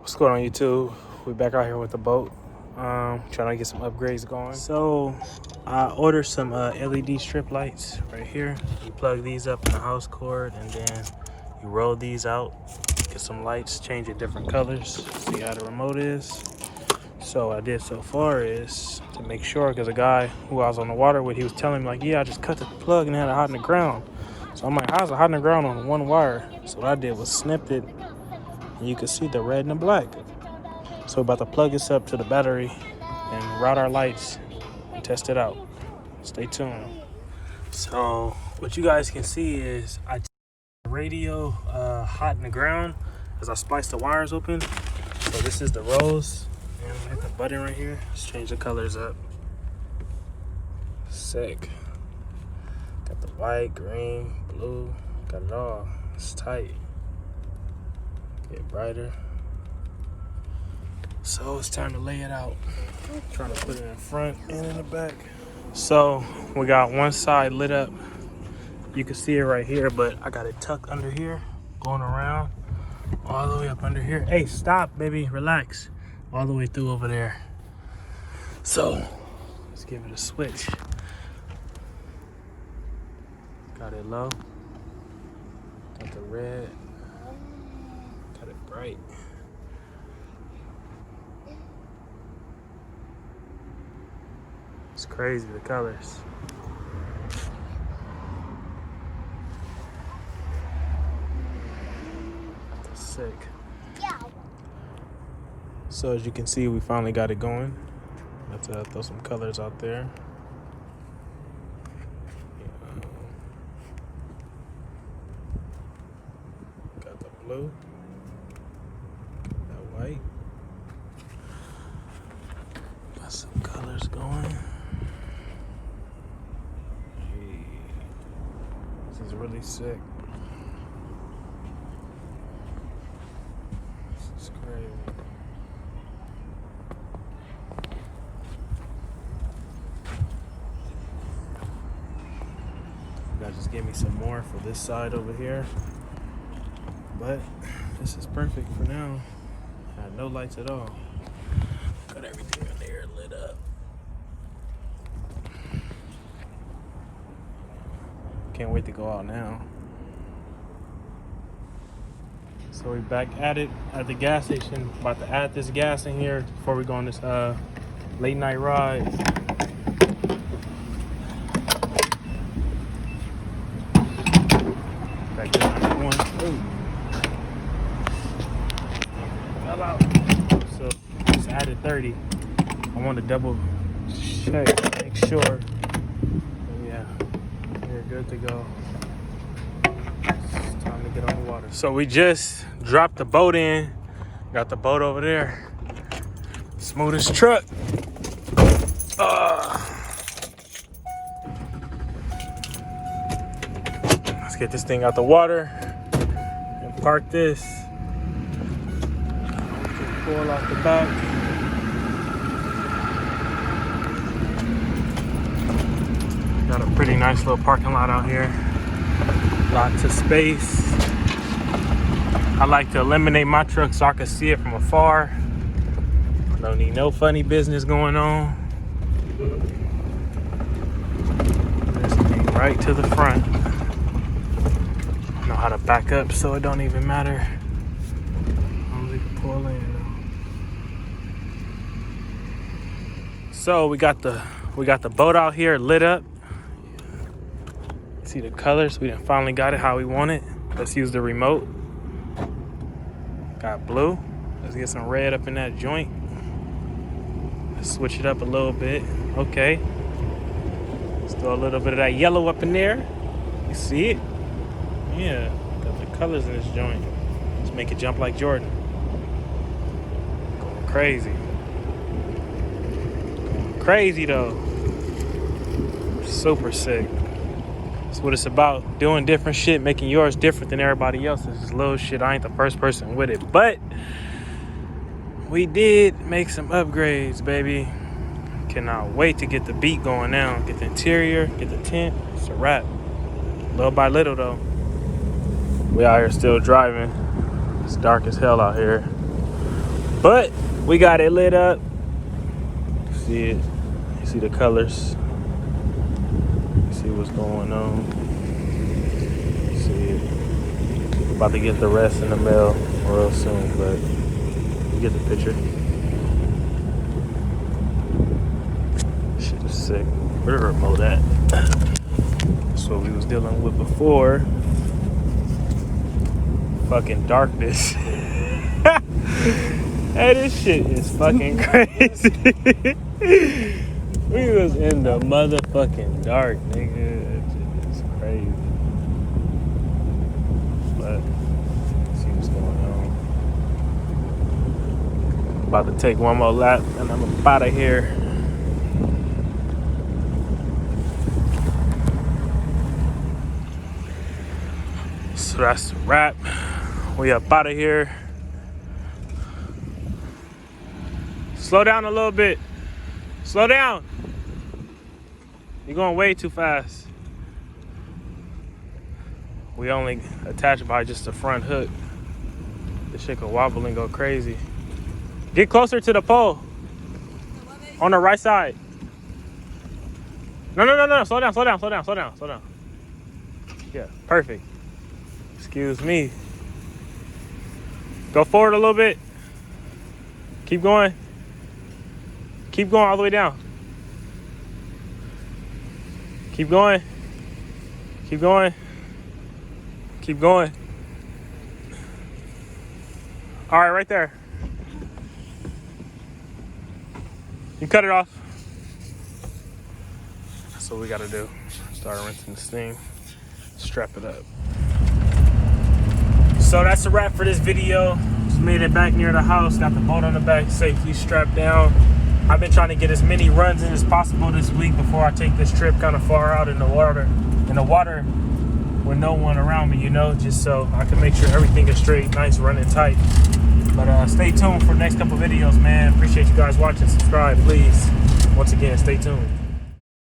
What's going on, YouTube? We back out here with the boat, trying to get some upgrades going. So I ordered some LED strip lights right here. You plug these up in the house cord and then you roll these out, get some lights, change it different colors, see how the remote is. So what I did so far is to make sure, because a guy who I was on the water with, he was telling me like, yeah, I just cut the plug and had it hot in the ground. So I'm like, how's it hot in the ground on one wire? So what I did was snipped it, and you can see the red and the black. So we're about to plug this up to the battery and route our lights and test it out. Stay tuned. So what you guys can see is I took the radio hot in the ground as I spliced the wires open. So this is the rose, and I hit the button right here. Let's change the colors up. Sick. Got the white, green, blue, got it all. It's tight. Get brighter. So it's time to lay it out. I'm trying to put it in front and in the back. So we got one side lit up. You can see it right here, but I got it tucked under here, going around all the way up under here. Hey, stop, baby, relax. All the way through over there. So let's give it a switch. Got it low. Got the red. Got it bright. It's crazy, the colors. That's sick. Yeah. So as you can see, we finally got it going. Let's throw some colors out there. Got the blue. Got that white. Got some colors going. This is really sick. This is crazy. You guys just give me some more for this side over here. But this is perfect for now. I had no lights at all. Got everything in there lit up. Can't wait to go out now. So we're back at it at the gas station. About to add this gas in here before we go on this late night ride. Back to number one. Ooh. Fell out. So just added 30. I want to double check, make sure. Yeah. We're good to go. It's time to get on the water. So we just dropped the boat in. Got the boat over there. Smoothest truck. Let's get this thing out the water and park this. Pull off the back. Got a pretty nice little parking lot out here. Lots of space. I like to eliminate my truck so I can see it from afar. Don't need no funny business going on. This thing right to the front. Know how to back up so it don't even matter. Only pull in. So we got the boat out here lit up. See the colors? We done finally got it how we want it. Let's use the remote. Got blue. Let's get some red up in that joint. Let's switch it up a little bit. Okay. Let's throw a little bit of that yellow up in there. You see it? Yeah. Got the colors in this joint. Let's make it jump like Jordan. Going crazy. Going crazy though. Super sick. That's what it's about. Doing different shit, making yours different than everybody else's. This little shit, I ain't the first person with it. But we did make some upgrades, baby. Cannot wait to get the beat going now. Get the interior, get the tint. It's a wrap. Little by little though. We out here still driving. It's dark as hell out here. But we got it lit up. See it? You see the colors? You see what's going on? You see it? About to get the rest in the mail real soon, but you get the picture. Shit is sick. Where the remote at? That's what we was dealing with before. Fucking darkness. Hey, this shit is fucking crazy. We was in the motherfucking dark, nigga. That shit is crazy. But see what's going on. About to take one more lap and I'm out of here. So that's the wrap. We up out of here. Slow down a little bit. Slow down. You're going way too fast. We only attached by just the front hook. This shit could wobble and go crazy. Get closer to the pole. On the right side. No. Slow down. Yeah, perfect. Excuse me. Go forward a little bit. Keep going. Keep going all the way down. Keep going. Keep going. Keep going. All right, right there. You cut it off. That's what we gotta do. Start rinsing this thing. Strap it up. So that's a wrap for this video. Just made it back near the house. Got the boat on the back safely strapped down. I've been trying to get as many runs in as possible this week before I take this trip kind of far out in the water. With no one around me, you know, just so I can make sure everything is straight, nice, running tight. But stay tuned for the next couple videos, man. Appreciate you guys watching. Subscribe, please. Once again, stay tuned.